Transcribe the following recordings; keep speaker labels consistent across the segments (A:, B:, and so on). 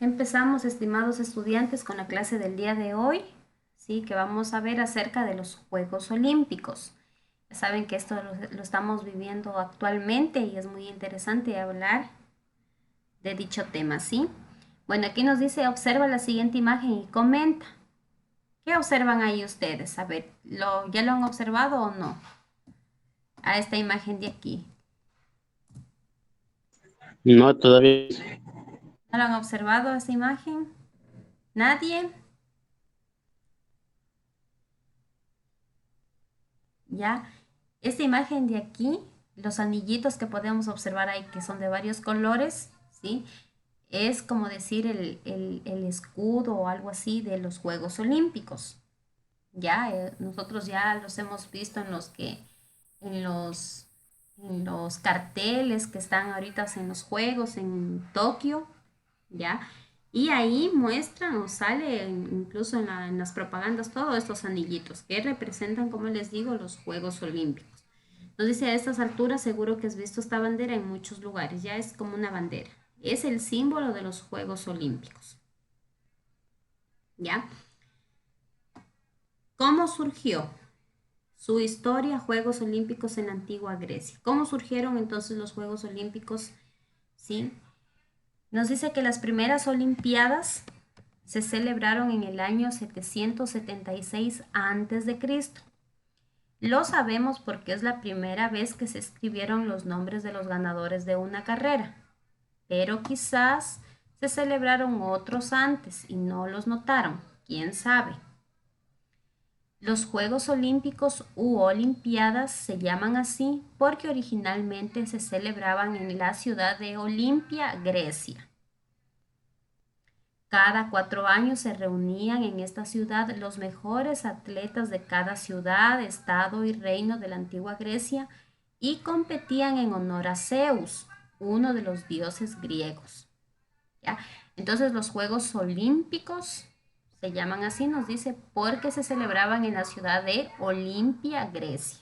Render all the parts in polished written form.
A: Empezamos, estimados estudiantes, con la clase del día de hoy, ¿sí? Que vamos a ver acerca de los Juegos Olímpicos. Ya saben que esto lo estamos viviendo actualmente y es muy interesante hablar de dicho tema, ¿sí? Bueno, aquí nos dice, observa la siguiente imagen y comenta. ¿Qué observan ahí ustedes? A ver, ¿ya lo han observado o no? A esta imagen de aquí.
B: No, todavía.
A: ¿No lo han observado esta imagen? ¿Nadie? ¿Ya? Esta imagen de aquí, los anillitos que podemos observar ahí, que son de varios colores, ¿sí? Es como decir el escudo o algo así de los Juegos Olímpicos. Ya, nosotros ya los hemos visto en los, en los carteles que están ahorita en los Juegos en Tokio, ¿ya? Y ahí muestran o sale incluso en las propagandas todos estos anillitos que representan, como les digo, los Juegos Olímpicos. Nos dice a estas alturas, seguro que has visto esta bandera en muchos lugares, ya es como una bandera. Es el símbolo de los Juegos Olímpicos, ¿ya? ¿Cómo surgió su historia, Juegos Olímpicos en la antigua Grecia? ¿Cómo surgieron entonces los Juegos Olímpicos? ¿Sí? Nos dice que las primeras Olimpiadas se celebraron en el año 776 a.C. Lo sabemos porque es la primera vez que se escribieron los nombres de los ganadores de una carrera, pero quizás se celebraron otros antes y no los notaron, quién sabe. Los Juegos Olímpicos u Olimpiadas se llaman así porque originalmente se celebraban en la ciudad de Olimpia, Grecia. Cada 4 años se reunían en esta ciudad los mejores atletas de cada ciudad, estado y reino de la antigua Grecia y competían en honor a Zeus, uno de los dioses griegos. ¿Ya? Entonces los Juegos Olímpicos se llaman así, nos dice, porque se celebraban en la ciudad de Olimpia, Grecia.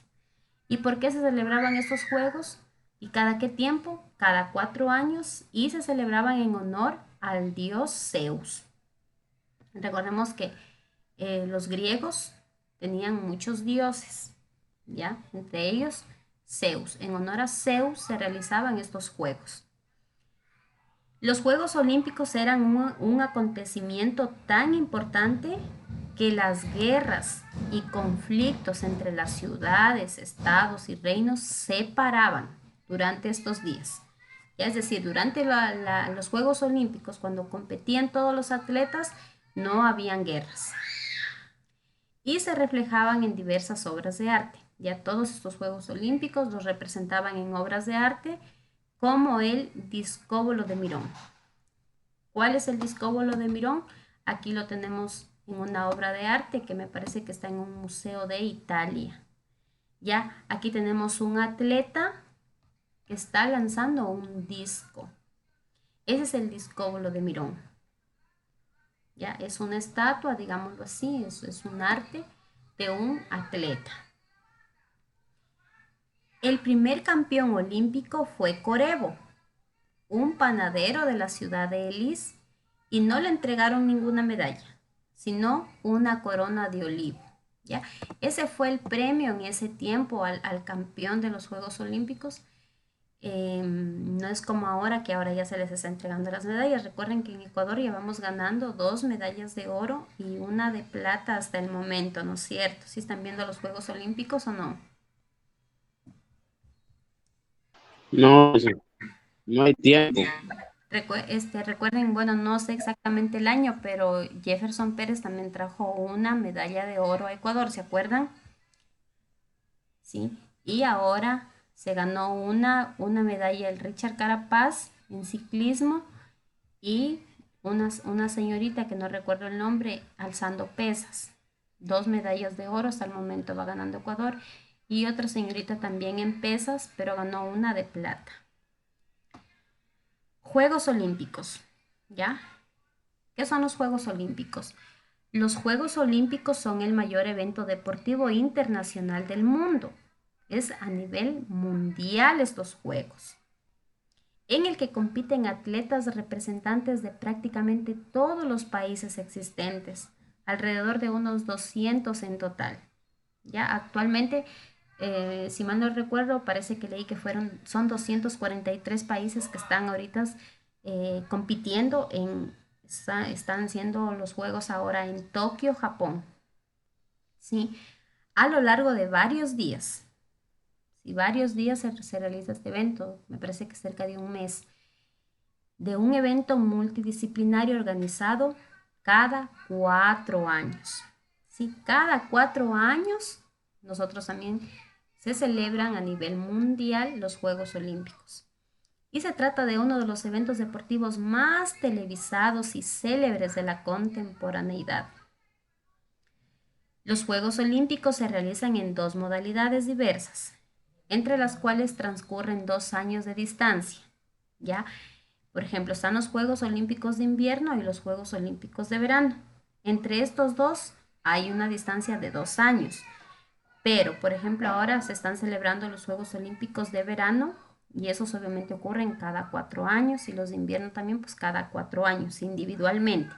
A: ¿Y por qué se celebraban estos Juegos? ¿Y cada qué tiempo? Cada 4 años y se celebraban en honor al dios Zeus. Recordemos que los griegos tenían muchos dioses, ¿ya? Entre ellos Zeus. En honor a Zeus se realizaban estos juegos. Los Juegos Olímpicos eran un acontecimiento tan importante que las guerras y conflictos entre las ciudades, estados y reinos se paraban durante estos días. Ya, es decir, durante los Juegos Olímpicos, cuando competían todos los atletas, no habían guerras y se reflejaban en diversas obras de arte. Ya todos estos Juegos Olímpicos los representaban en obras de arte como el Discóbolo de Mirón. ¿Cuál es el Discóbolo de Mirón? Aquí lo tenemos en una obra de arte que me parece que está en un museo de Italia. Ya, aquí tenemos un atleta que está lanzando un disco. Ese es el Discóbolo de Mirón. Ya, es una estatua, digámoslo así, es un arte de un atleta. El primer campeón olímpico fue Corebo, un panadero de la ciudad de Elis, y no le entregaron ninguna medalla, sino una corona de olivo. ¿Ya? Ese fue el premio en ese tiempo al campeón de los Juegos Olímpicos. No es como ahora, que ahora ya se les está entregando las medallas. Recuerden que en Ecuador llevamos ganando 2 medallas de oro y una de plata hasta el momento, ¿no es cierto? ¿Sí están viendo los Juegos Olímpicos o no?
B: No, no hay tiempo.
A: Recuerden, bueno, no sé exactamente el año, pero Jefferson Pérez también trajo una medalla de oro a Ecuador, ¿se acuerdan? Sí. Y ahora se ganó una medalla el Richard Carapaz en ciclismo y una señorita que no recuerdo el nombre alzando pesas. 2 medallas de oro hasta el momento va ganando Ecuador y otra señorita también en pesas, pero ganó una de plata. Juegos Olímpicos, ¿ya? ¿Qué son los Juegos Olímpicos? Los Juegos Olímpicos son el mayor evento deportivo internacional del mundo. Es a nivel mundial estos Juegos. en el que compiten atletas representantes de prácticamente todos los países existentes, alrededor de unos 200 en total. Ya actualmente, si mal no recuerdo, parece que leí que son 243 países que están ahorita compitiendo están haciendo los juegos ahora en Tokio, Japón, ¿sí? A lo largo de varios días. Si varios días se realiza este evento, me parece que cerca de un mes, de un evento multidisciplinario organizado cada 4 años. ¿Sí? Cada 4 años, nosotros también se celebran a nivel mundial los Juegos Olímpicos. Y se trata de uno de los eventos deportivos más televisados y célebres de la contemporaneidad. Los Juegos Olímpicos se realizan en dos modalidades diversas, entre las cuales transcurren 2 años de distancia. ¿Ya? Por ejemplo, están los Juegos Olímpicos de invierno y los Juegos Olímpicos de verano. Entre estos dos hay una distancia de 2 años. Pero, por ejemplo, ahora se están celebrando los Juegos Olímpicos de verano y esos obviamente ocurren cada 4 años y los de invierno también pues cada 4 años individualmente.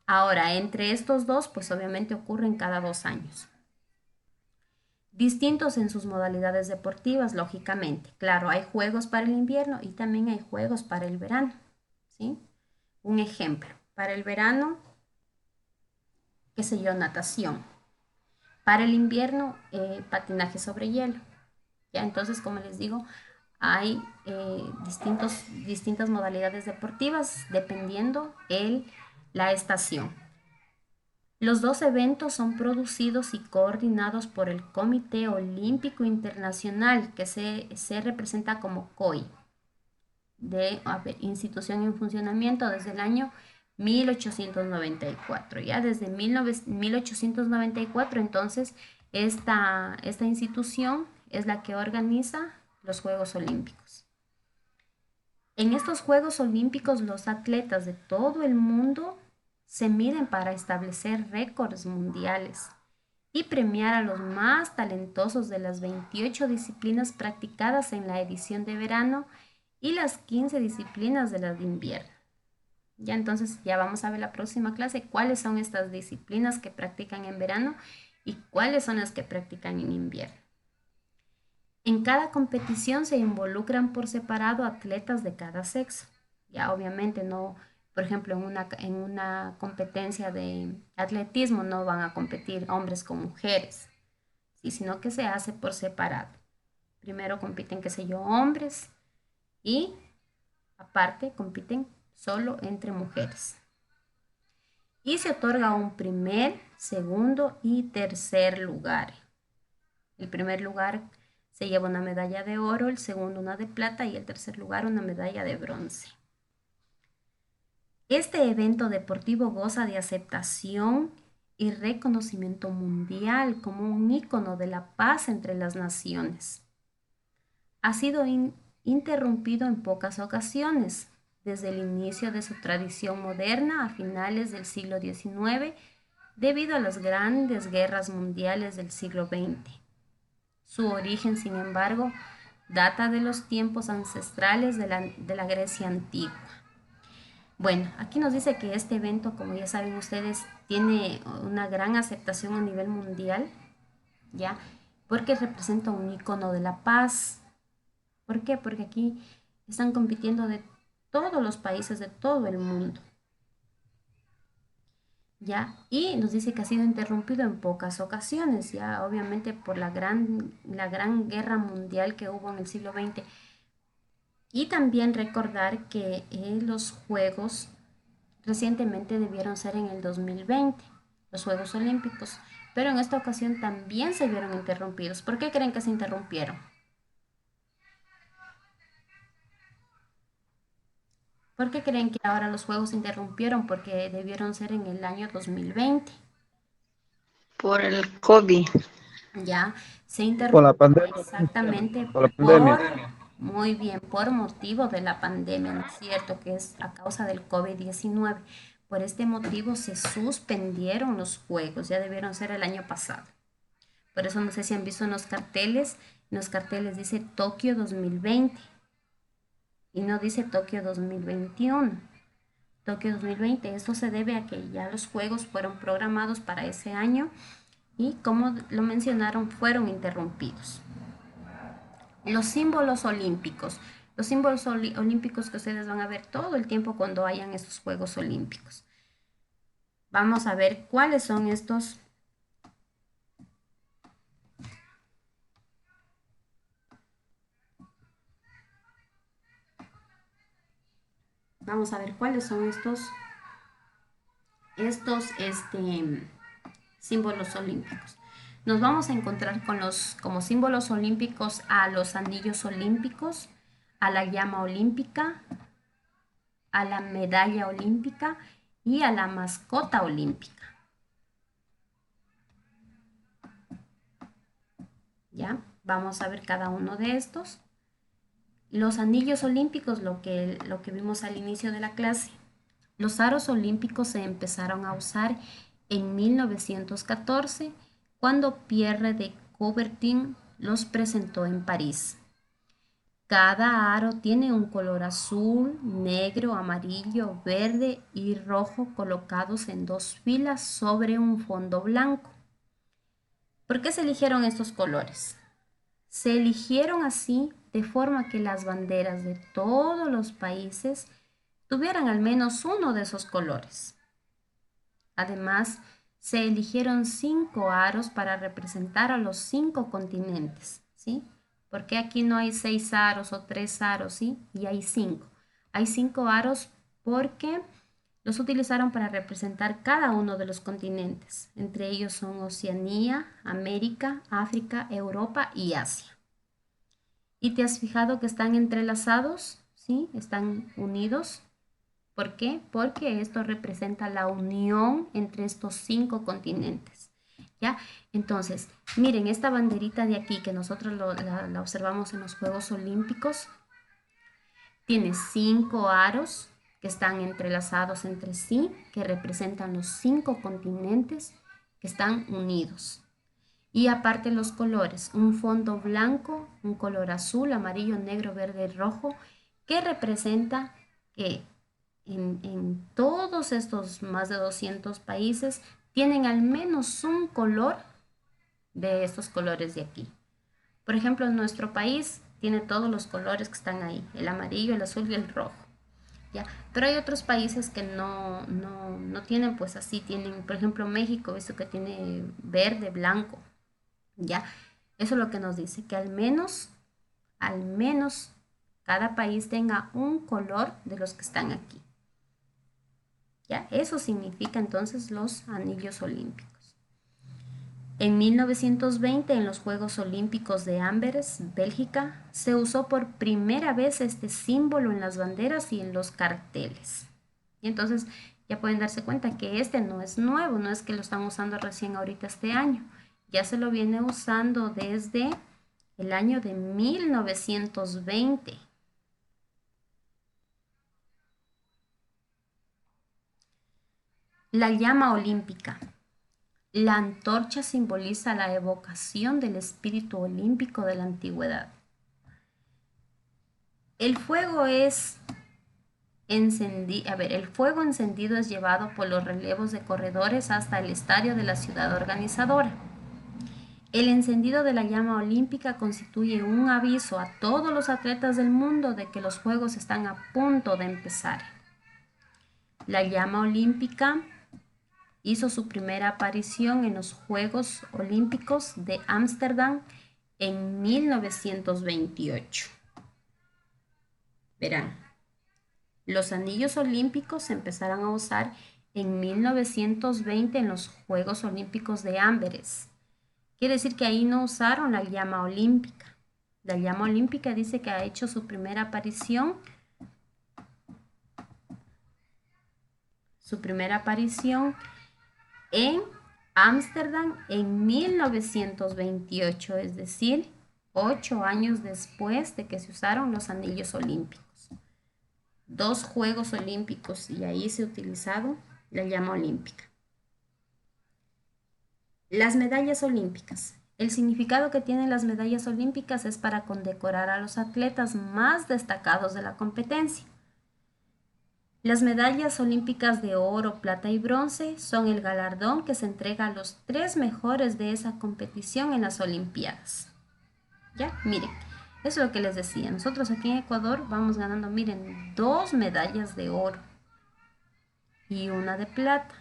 A: Ahora, entre estos dos pues obviamente ocurren cada 2 años. Distintos en sus modalidades deportivas, lógicamente. Claro, hay juegos para el invierno y también hay juegos para el verano, ¿sí? Un ejemplo, para el verano, qué sé yo, natación. Para el invierno, patinaje sobre hielo. ¿Ya? Entonces, como les digo, hay distintas modalidades deportivas dependiendo la estación. Los dos eventos son producidos y coordinados por el Comité Olímpico Internacional, que se representa como COI, institución en funcionamiento desde el año 1894. Ya desde 1894, entonces, esta institución es la que organiza los Juegos Olímpicos. En estos Juegos Olímpicos, los atletas de todo el mundo se miden para establecer récords mundiales y premiar a los más talentosos de las 28 disciplinas practicadas en la edición de verano y las 15 disciplinas de la de invierno. Ya entonces ya vamos a ver la próxima clase cuáles son estas disciplinas que practican en verano y cuáles son las que practican en invierno. En cada competición se involucran por separado atletas de cada sexo. Ya obviamente no, por ejemplo, en una competencia de atletismo no van a competir hombres con mujeres, ¿sí? Sino que se hace por separado. Primero compiten, qué sé yo, hombres y aparte compiten solo entre mujeres. Y se otorga un primer, segundo y tercer lugar. El primer lugar se lleva una medalla de oro, el segundo una de plata y el tercer lugar una medalla de bronce. Este evento deportivo goza de aceptación y reconocimiento mundial como un ícono de la paz entre las naciones. Ha sido interrumpido en pocas ocasiones, desde el inicio de su tradición moderna a finales del siglo XIX, debido a las grandes guerras mundiales del siglo XX. Su origen, sin embargo, data de los tiempos ancestrales de la Grecia antigua. Bueno, aquí nos dice que este evento, como ya saben ustedes, tiene una gran aceptación a nivel mundial, ¿ya? Porque representa un icono de la paz. ¿Por qué? Porque aquí están compitiendo de todos los países de todo el mundo. ¿Ya? Y nos dice que ha sido interrumpido en pocas ocasiones, ya obviamente por la gran guerra mundial que hubo en el siglo XX. Y también recordar que los Juegos recientemente debieron ser en el 2020, los Juegos Olímpicos, pero en esta ocasión también se vieron interrumpidos. ¿Por qué creen que se interrumpieron? ¿Por qué creen que ahora los Juegos se interrumpieron? Porque debieron ser en el año 2020.
C: Por el COVID.
A: Ya se
D: Con la
A: interrumpió
D: pandemia,
A: exactamente
D: con la pandemia.
A: muy bien, por motivo de la pandemia, ¿no es cierto? Que es a causa del COVID-19. Por este motivo se suspendieron los juegos, ya debieron ser el año pasado. Por eso no sé si han visto en los carteles dice Tokio 2020. y no dice Tokio 2021. Tokio 2020, esto se debe a que ya los juegos fueron programados para ese año y como lo mencionaron, fueron interrumpidos. Los símbolos olímpicos. Los símbolos olímpicos que ustedes van a ver todo el tiempo cuando hayan estos Juegos Olímpicos. Vamos a ver cuáles son estos. Vamos a ver cuáles son estos símbolos olímpicos. Nos vamos a encontrar con como símbolos olímpicos a los anillos olímpicos, a la llama olímpica, a la medalla olímpica y a la mascota olímpica. ¿Ya? Vamos a ver cada uno de estos. Los anillos olímpicos, lo que vimos al inicio de la clase. Los aros olímpicos se empezaron a usar en 1914, cuando Pierre de Coubertin los presentó en París. Cada aro tiene un color azul, negro, amarillo, verde y rojo colocados en 2 filas sobre un fondo blanco. ¿Por qué se eligieron estos colores? Se eligieron así de forma que las banderas de todos los países tuvieran al menos uno de esos colores. Además, se eligieron 5 aros para representar a los 5 continentes, ¿sí? Porque aquí no hay 6 aros o 3 aros, ¿sí? Y hay 5. Hay 5 aros porque los utilizaron para representar cada uno de los continentes. Entre ellos son Oceanía, América, África, Europa y Asia. ¿Y te has fijado que están entrelazados? ¿Sí? Están unidos. ¿Por qué? Porque esto representa la unión entre estos 5 continentes. ¿Ya? Entonces, miren, esta banderita de aquí que nosotros la observamos en los Juegos Olímpicos, tiene 5 aros que están entrelazados entre sí, que representan los 5 continentes que están unidos. Y aparte los colores, un fondo blanco, un color azul, amarillo, negro, verde y rojo, que representa que en todos estos más de 200 países tienen al menos un color de estos colores de aquí. Por ejemplo, en nuestro país tiene todos los colores que están ahí, el amarillo, el azul y el rojo. ¿Ya? Pero hay otros países que no tienen pues así, tienen, por ejemplo, México, visto que tiene verde, blanco. ¿Ya? Eso es lo que nos dice, que al menos cada país tenga un color de los que están aquí. ¿Ya? Eso significa entonces los anillos olímpicos. En 1920, en los Juegos Olímpicos de Amberes, Bélgica, se usó por primera vez este símbolo en las banderas y en los carteles. Y entonces ya pueden darse cuenta que este no es nuevo, no es que lo están usando recién ahorita este año. Ya se lo viene usando desde el año de 1920. La llama olímpica. La antorcha simboliza la evocación del espíritu olímpico de la antigüedad. El fuego encendido es llevado por los relevos de corredores hasta el estadio de la ciudad organizadora. El encendido de la llama olímpica constituye un aviso a todos los atletas del mundo de que los Juegos están a punto de empezar. La llama olímpica hizo su primera aparición en los Juegos Olímpicos de Ámsterdam en 1928. Verán, los anillos olímpicos se empezaron a usar en 1920 en los Juegos Olímpicos de Amberes. Quiere decir que ahí no usaron la llama olímpica. La llama olímpica dice que ha hecho su primera aparición en Ámsterdam en 1928, es decir, 8 años después de que se usaron los anillos olímpicos. 2 Juegos Olímpicos y ahí se ha utilizado la llama olímpica. Las medallas olímpicas. El significado que tienen las medallas olímpicas es para condecorar a los atletas más destacados de la competencia. Las medallas olímpicas de oro, plata y bronce son el galardón que se entrega a los 3 mejores de esa competición en las Olimpiadas. Ya, miren, eso es lo que les decía. Nosotros aquí en Ecuador vamos ganando, miren, 2 medallas de oro y una de plata.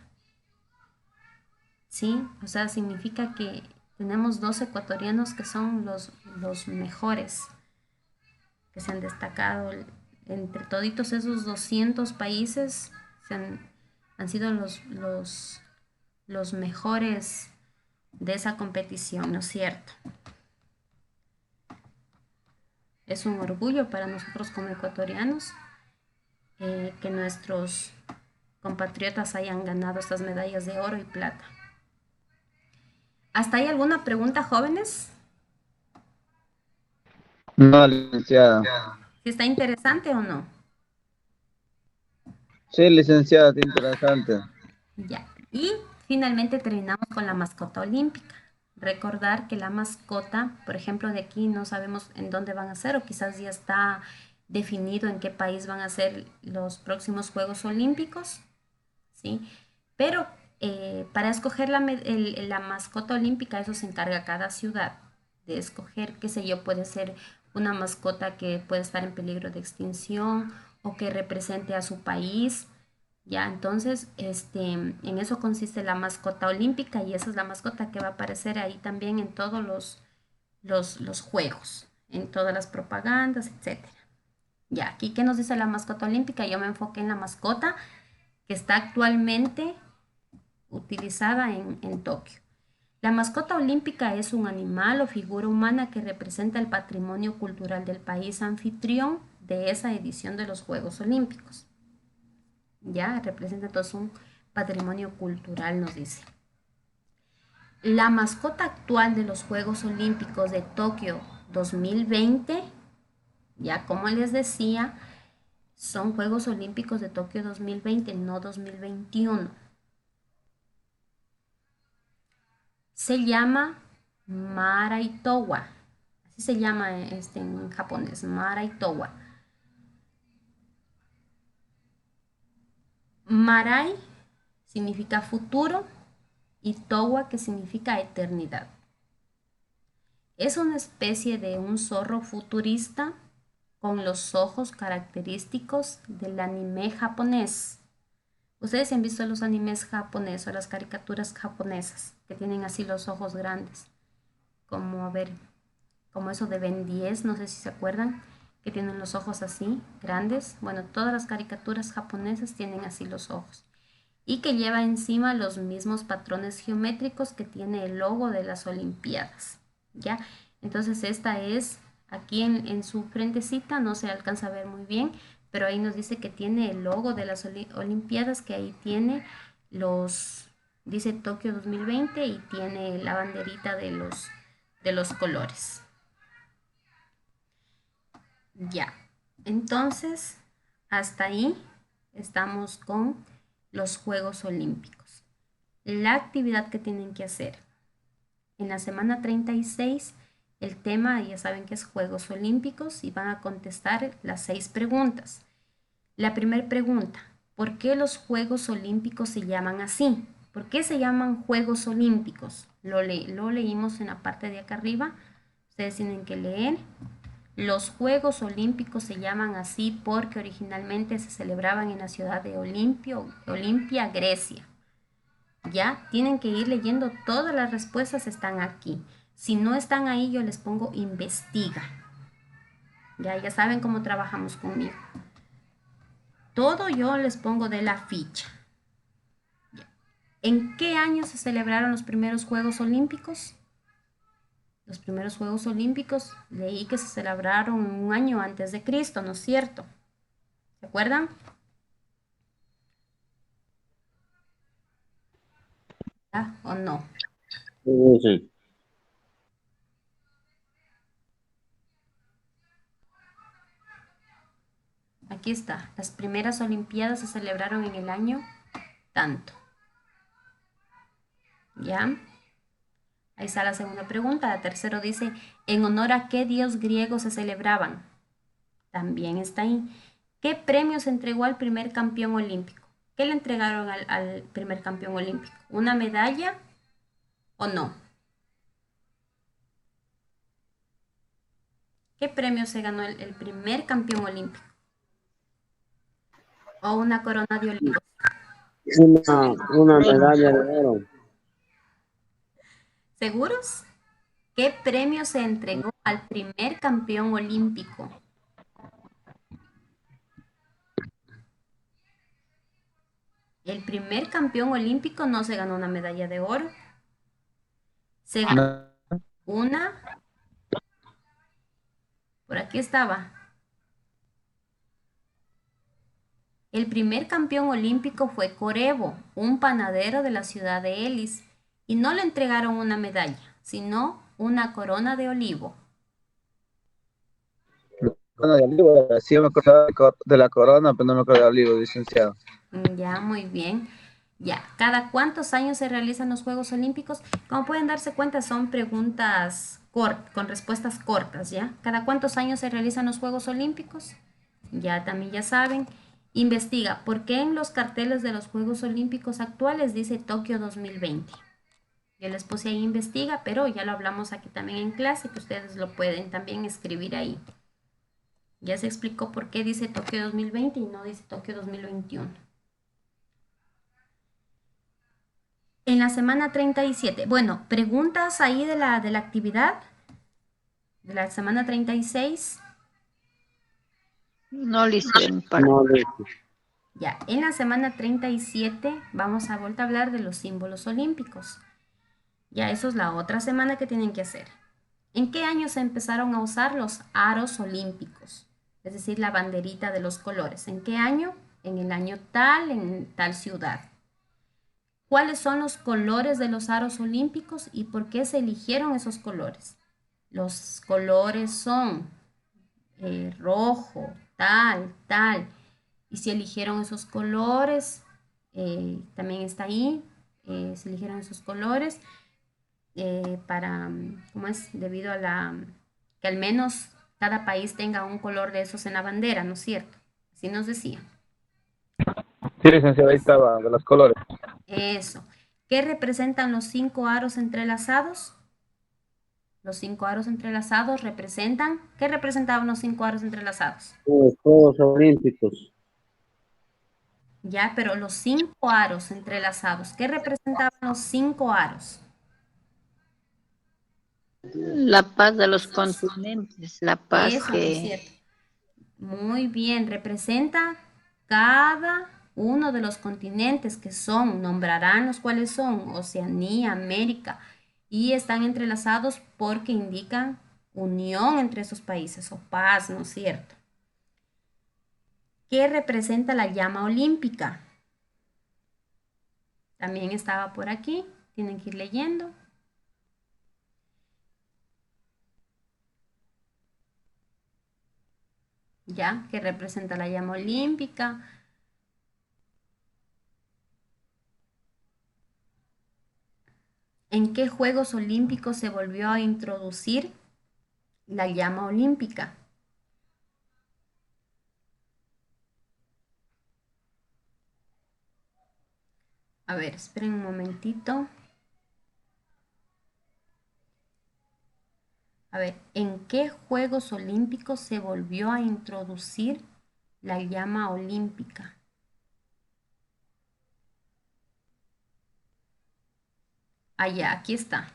A: ¿Sí? O sea, significa que tenemos 2 ecuatorianos que son los mejores, que se han destacado entre toditos esos 200 países, han sido los mejores de esa competición, ¿no es cierto? Es un orgullo para nosotros como ecuatorianos que nuestros compatriotas hayan ganado estas medallas de oro y plata. ¿Hasta ahí alguna pregunta, jóvenes?
D: No, licenciada.
A: ¿Si está interesante o no?
D: Sí, licenciada, está interesante.
A: Ya. Y finalmente terminamos con la mascota olímpica. Recordar que la mascota, por ejemplo, de aquí no sabemos en dónde van a ser o quizás ya está definido en qué país van a ser los próximos Juegos Olímpicos, ¿sí? Pero para escoger la mascota olímpica, eso se encarga cada ciudad de escoger, qué sé yo, puede ser una mascota que puede estar en peligro de extinción o que represente a su país. Ya, entonces, en eso consiste la mascota olímpica y esa es la mascota que va a aparecer ahí también en todos los juegos, en todas las propagandas, etcétera. Ya, aquí, ¿qué nos dice la mascota olímpica? Yo me enfoqué en la mascota que está actualmente utilizada en Tokio. La mascota olímpica es un animal o figura humana que representa el patrimonio cultural del país anfitrión de esa edición de los Juegos Olímpicos. Ya, representa entonces un patrimonio cultural, nos dice. La mascota actual de los Juegos Olímpicos de Tokio 2020, ya como les decía, son Juegos Olímpicos de Tokio 2020, no 2021. Se llama Maraitowa. Así se llama en japonés, Maraitowa. Marai significa futuro y Towa que significa eternidad. Es una especie de un zorro futurista con los ojos característicos del anime japonés. Ustedes han visto los animes japoneses o las caricaturas japonesas que tienen así los ojos grandes, como a ver, como eso de Ben 10, no sé si se acuerdan, que tienen los ojos así, grandes. Bueno, todas las caricaturas japonesas tienen así los ojos. Y que lleva encima los mismos patrones geométricos que tiene el logo de las Olimpiadas. ¿Ya? Entonces esta es, aquí en su frentecita, no se alcanza a ver muy bien, pero ahí nos dice que tiene el logo de las Olimpiadas, que ahí tiene dice Tokio 2020 y tiene la banderita de los colores. Ya, entonces hasta ahí estamos con los Juegos Olímpicos. La actividad que tienen que hacer. En la semana 36, el tema, ya saben que es Juegos Olímpicos y van a contestar las 6 preguntas. La primera pregunta, ¿por qué los Juegos Olímpicos se llaman así? ¿Por qué se llaman Juegos Olímpicos? Lo leímos en la parte de acá arriba. Ustedes tienen que leer. Los Juegos Olímpicos se llaman así porque originalmente se celebraban en la ciudad de Olimpia, Grecia. Ya tienen que ir leyendo, todas las respuestas están aquí. Si no están ahí, yo les pongo investiga. Ya saben cómo trabajamos conmigo. Todo yo les pongo de la ficha. ¿En qué año se celebraron los primeros Juegos Olímpicos? Los primeros Juegos Olímpicos leí que se celebraron un año antes de Cristo, ¿no es cierto? ¿Se acuerdan? ¿Ya o no?
B: Sí.
A: Aquí está. Las primeras Olimpiadas se celebraron en el año tanto. ¿Ya? Ahí está la segunda pregunta. La tercera dice, ¿en honor a qué dios griego se celebraban? También está ahí. ¿Qué premio se entregó al primer campeón olímpico? ¿Qué le entregaron al primer campeón olímpico? ¿Una medalla o no? ¿Qué premio se ganó el primer campeón olímpico? ¿O una corona de olivos?
B: Una medalla de oro.
A: ¿Seguros? ¿Qué premio se entregó al primer campeón olímpico? El primer campeón olímpico no se ganó una medalla de oro. Se ganó
D: No,
A: una, por aquí estaba. El primer campeón olímpico fue Corebo, un panadero de la ciudad de Elis, y no le entregaron una medalla, sino una corona de olivo.
D: corona de olivo, sí me acordaba de la corona, pero no me acuerdo del olivo, licenciado.
A: Ya, muy bien. Ya, ¿cada cuántos años se realizan los Juegos Olímpicos? Como pueden darse cuenta, son preguntas con respuestas cortas, ¿ya? ¿Cada cuántos años se realizan los Juegos Olímpicos? Ya también ya saben. Investiga, ¿por qué en los carteles de los Juegos Olímpicos actuales dice Tokio 2020? Yo les puse ahí investiga, pero ya lo hablamos aquí también en clase, que ustedes lo pueden también escribir ahí. Ya se explicó por qué dice Tokio 2020 y no dice Tokio 2021. En la semana 37, bueno, preguntas ahí de la actividad de la semana 36.
C: No le hicieron para.
B: No, listo.
A: Ya, en la semana 37 vamos a volver a hablar de los símbolos olímpicos. Ya, eso es la otra semana que tienen que hacer. ¿En qué año se empezaron a usar los aros olímpicos? Es decir, la banderita de los colores. ¿En qué año? En el año tal, en tal ciudad. ¿Cuáles son los colores de los aros olímpicos y por qué se eligieron esos colores? Los colores son rojo, tal, tal. Y si eligieron esos colores, también está ahí, se eligieron esos colores para, ¿cómo es? Debido a que al menos cada país tenga un color de esos en la bandera, ¿no es cierto? Así nos decía.
D: Sí, licenciado, ahí estaba, de los colores.
A: Eso. ¿Qué representan los 5 aros entrelazados? Los 5 aros entrelazados representan, ¿qué representaban los 5 aros entrelazados?
B: Los Juegos Olímpicos.
A: Ya, pero los 5 aros entrelazados, ¿qué representaban los 5 aros?
C: La paz de los continentes, la paz
A: Eso, ¿no es
C: que
A: cierto? Muy bien, representa cada uno de los continentes que son, nombrarán los cuales son, Oceanía, América, y están entrelazados porque indican unión entre esos países o paz, ¿no es cierto? ¿Qué representa la llama olímpica? También estaba por aquí, tienen que ir leyendo. ¿Ya? ¿Qué representa la llama olímpica? ¿En qué Juegos Olímpicos se volvió a introducir la llama olímpica? A ver, esperen un momentito. A ver, ¿en qué Juegos Olímpicos se volvió a introducir la llama olímpica? Allá, aquí está.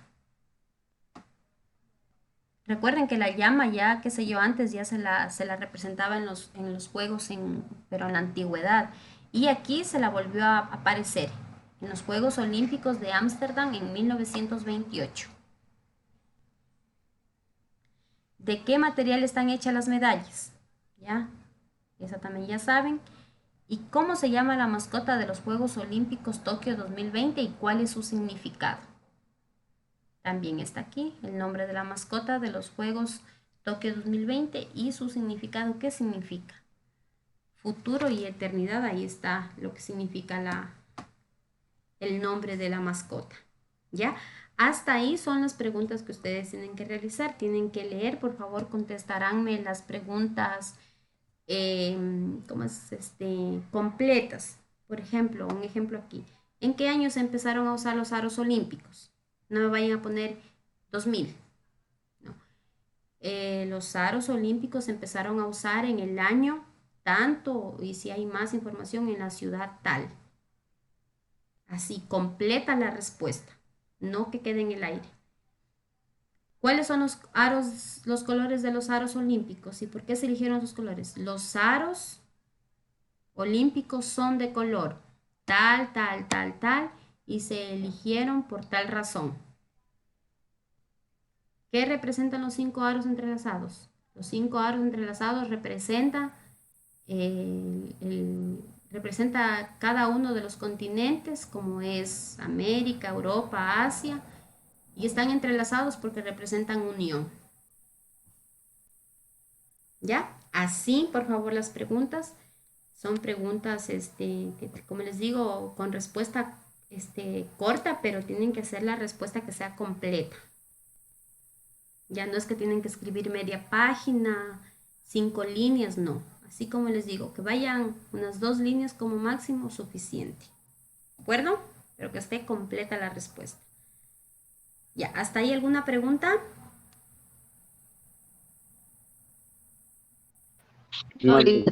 A: Recuerden que la llama ya, qué sé yo, antes ya se la representaba en los juegos, pero en la antigüedad. Y aquí se la volvió a aparecer en los Juegos Olímpicos de Ámsterdam en 1928. ¿De qué material están hechas las medallas? ¿Ya? Esa también ya saben. ¿Y cómo se llama la mascota de los Juegos Olímpicos Tokio 2020 y cuál es su significado? También está aquí el nombre de la mascota de los Juegos Tokio 2020 y su significado. ¿Qué significa? Futuro y eternidad, ahí está lo que significa el nombre de la mascota. ¿Ya? Hasta ahí son las preguntas que ustedes tienen que realizar. Tienen que leer, por favor, contestaránme las preguntas ¿cómo es? Completas. Por ejemplo, un ejemplo aquí. ¿En qué año se empezaron a usar los aros olímpicos? No me vayan a poner 2000. No. Los aros olímpicos se empezaron a usar en el año tanto, y si hay más información, en la ciudad tal. Así, completa la respuesta, no que quede en el aire. ¿Cuáles son los aros, los colores de los aros olímpicos y por qué se eligieron esos colores? Los aros olímpicos son de color tal, tal, tal, tal y se eligieron por tal razón. ¿Qué representan los 5 aros entrelazados? Los 5 aros entrelazados representan representa cada uno de los continentes, como es América, Europa, Asia, y están entrelazados porque representan unión. ¿Ya? Así, por favor, las preguntas son preguntas, que, como les digo, con respuesta corta, pero tienen que ser la respuesta que sea completa. Ya no es que tienen que escribir media página, 5 líneas, no. Así como les digo, que vayan unas 2 líneas como máximo suficiente. ¿De acuerdo? Pero que esté completa la respuesta. Ya, ¿hasta ahí alguna pregunta?
B: No,
C: Sí,